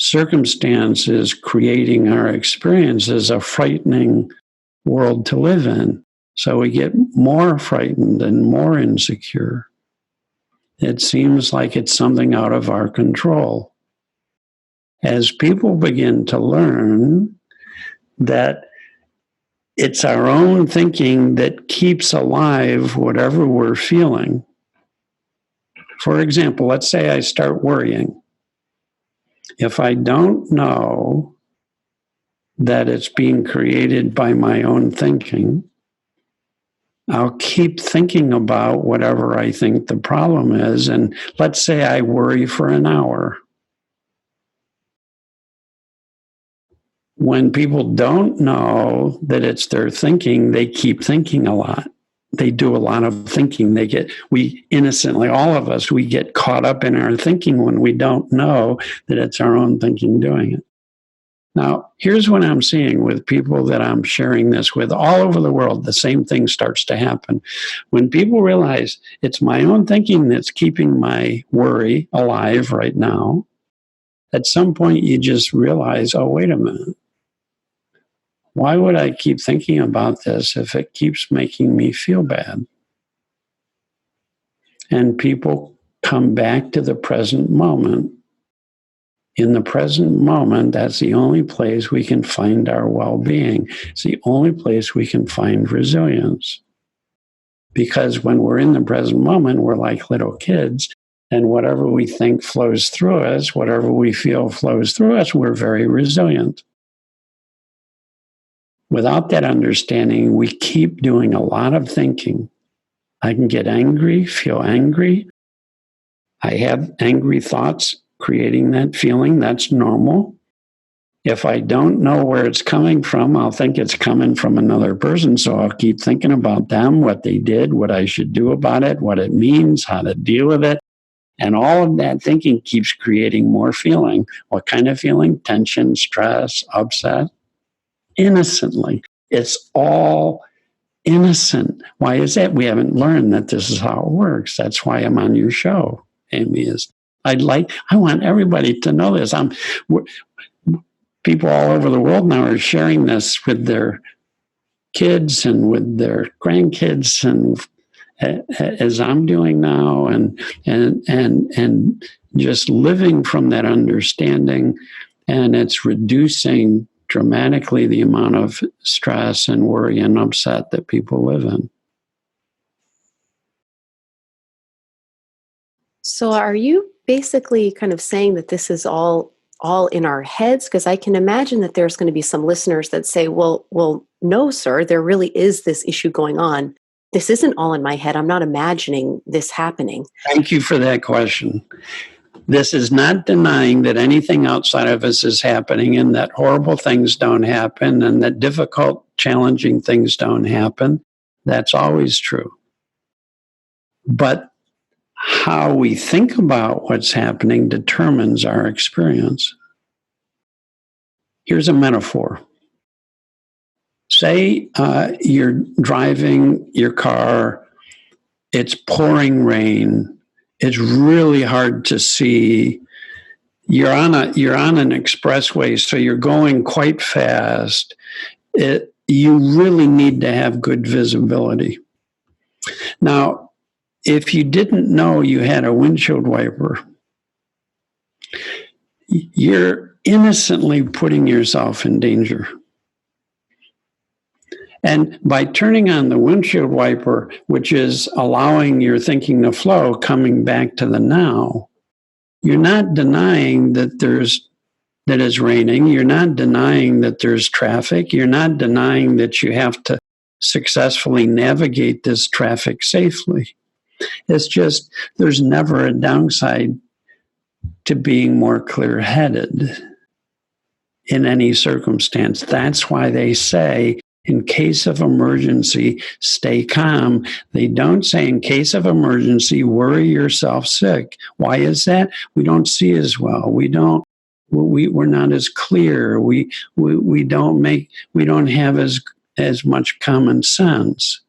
circumstance is creating our experience is a frightening world to live in. So we get more frightened and more insecure. It seems like it's something out of our control. As people begin to learn that it's our own thinking that keeps alive whatever we're feeling. For example, let's say I start worrying. If I don't know that it's being created by my own thinking, I'll keep thinking about whatever I think the problem is. And let's say I worry for an hour. When people don't know that it's their thinking, they keep thinking a lot. They do a lot of thinking. We innocently, all of us, we get caught up in our thinking when we don't know that it's our own thinking doing it. Now, here's what I'm seeing with people that I'm sharing this with all over the world. The same thing starts to happen. When people realize it's my own thinking that's keeping my worry alive right now, at some point you just realize, oh, wait a minute. Why would I keep thinking about this if it keeps making me feel bad? And people come back to the present moment. In the present moment, that's the only place we can find our well-being. It's the only place we can find resilience. Because when we're in the present moment, we're like little kids, and whatever we think flows through us, whatever we feel flows through us, we're very resilient. Without that understanding, we keep doing a lot of thinking. I can get angry, feel angry. I have angry thoughts creating that feeling. That's normal. If I don't know where it's coming from, I'll think it's coming from another person. So I'll keep thinking about them, what they did, what I should do about it, what it means, how to deal with it. And all of that thinking keeps creating more feeling. What kind of feeling? Tension, stress, upset. Innocently. It's all innocent. Why is that? We haven't learned that this is how it works. That's why I'm on your show, Amy. I want everybody to know this. People all over the world now are sharing this with their kids and with their grandkids, and as I'm doing now, and just living from that understanding, and it's reducing dramatically the amount of stress and worry and upset that people live in. So are you basically kind of saying that this is all in our heads? Because I can imagine that there's going to be some listeners that say, well, no, sir, there really is this issue going on. This isn't all in my head. I'm not imagining this happening. Thank you for that question. This is not denying that anything outside of us is happening and that horrible things don't happen and that difficult, challenging things don't happen. That's always true. But how we think about what's happening determines our experience. Here's a metaphor. Say you're driving your car, it's pouring rain, it's really hard to see. You're on an expressway, so you're going quite fast. You really need to have good visibility. Now, if you didn't know you had a windshield wiper, you're innocently putting yourself in danger. And by turning on the windshield wiper, which is allowing your thinking to flow, coming back to the now, you're not denying that it's raining. You're not denying that there's traffic. You're not denying that you have to successfully navigate this traffic safely. It's just there's never a downside to being more clear-headed in any circumstance. That's why they say, in case of emergency, stay calm. They don't say, in case of emergency, worry yourself sick. Why is that? We don't see as well. We're not as clear. We don't have as much common sense,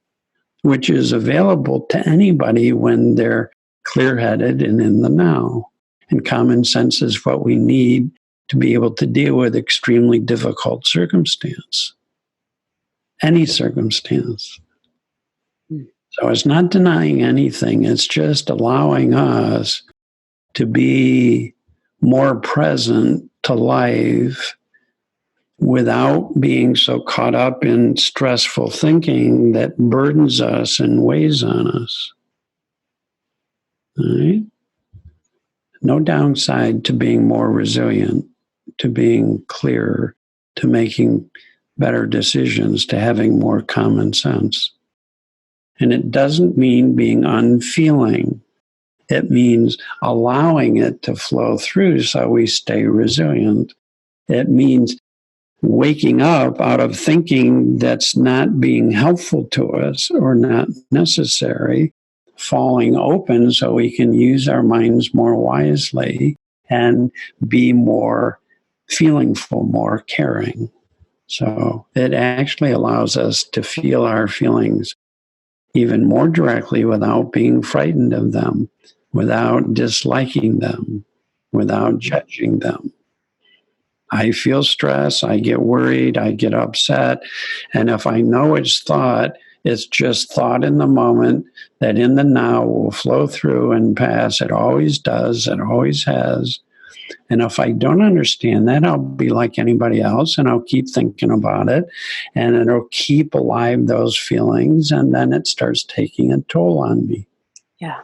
which is available to anybody when they're clear-headed and in the now. And common sense is what we need to be able to deal with extremely difficult circumstance, any circumstance. So it's not denying anything. It's just allowing us to be more present to life without being so caught up in stressful thinking that burdens us and weighs on us. All right? No downside to being more resilient, to being clearer, to making better decisions, to having more common sense. And it doesn't mean being unfeeling. It means allowing it to flow through so we stay resilient. It means waking up out of thinking that's not being helpful to us or not necessary, falling open so we can use our minds more wisely and be more feelingful, more caring. So it actually allows us to feel our feelings even more directly without being frightened of them, without disliking them, without judging them. I feel stress, I get worried, I get upset. And if I know it's thought, it's just thought in the moment that in the now will flow through and pass. It always does, it always has. And if I don't understand that, I'll be like anybody else and I'll keep thinking about it and it'll keep alive those feelings. And then it starts taking a toll on me. Yeah.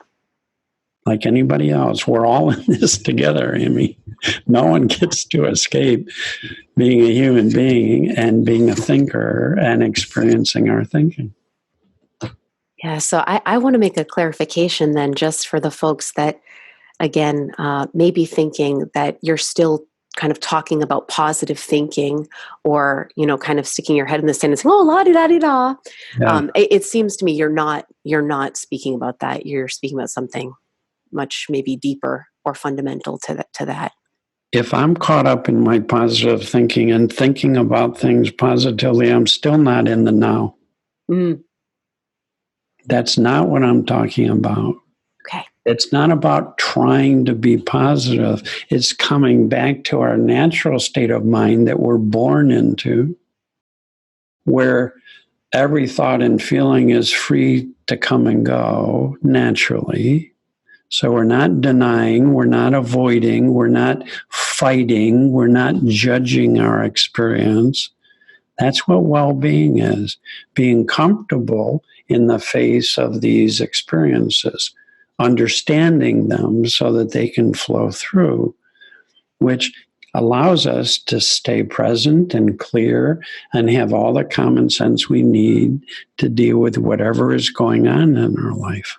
Like anybody else, we're all in this together, Amy. No one gets to escape being a human being and being a thinker and experiencing our thinking. Yeah. So I want to make a clarification then, just for the folks that, again, may be thinking that you're still kind of talking about positive thinking, or, kind of sticking your head in the sand and saying, oh, la-di-da-di-da. Yeah. It seems to me you're not speaking about that. You're speaking about something much maybe deeper or fundamental to that. If I'm caught up in my positive thinking and thinking about things positively, I'm still not in the now. Mm. That's not what I'm talking about. Okay. It's not about trying to be positive. It's coming back to our natural state of mind that we're born into, where every thought and feeling is free to come and go naturally. So we're not denying, we're not avoiding, we're not fighting, we're not judging our experience. That's what well-being is, being comfortable in the face of these experiences, understanding them so that they can flow through, which allows us to stay present and clear and have all the common sense we need to deal with whatever is going on in our life.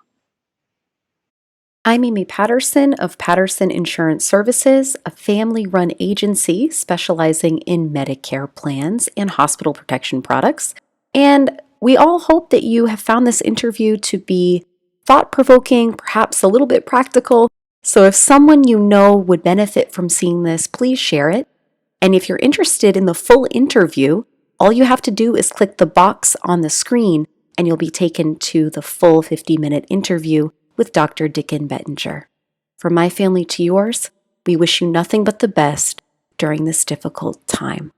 I'm Amy Patterson of Patterson Insurance Services, a family-run agency specializing in Medicare plans and hospital protection products. And we all hope that you have found this interview to be thought-provoking, perhaps a little bit practical. So if someone you know would benefit from seeing this, please share it. And if you're interested in the full interview, all you have to do is click the box on the screen and you'll be taken to the full 50-minute interview with Dr. Dicken Bettinger. From my family to yours, we wish you nothing but the best during this difficult time.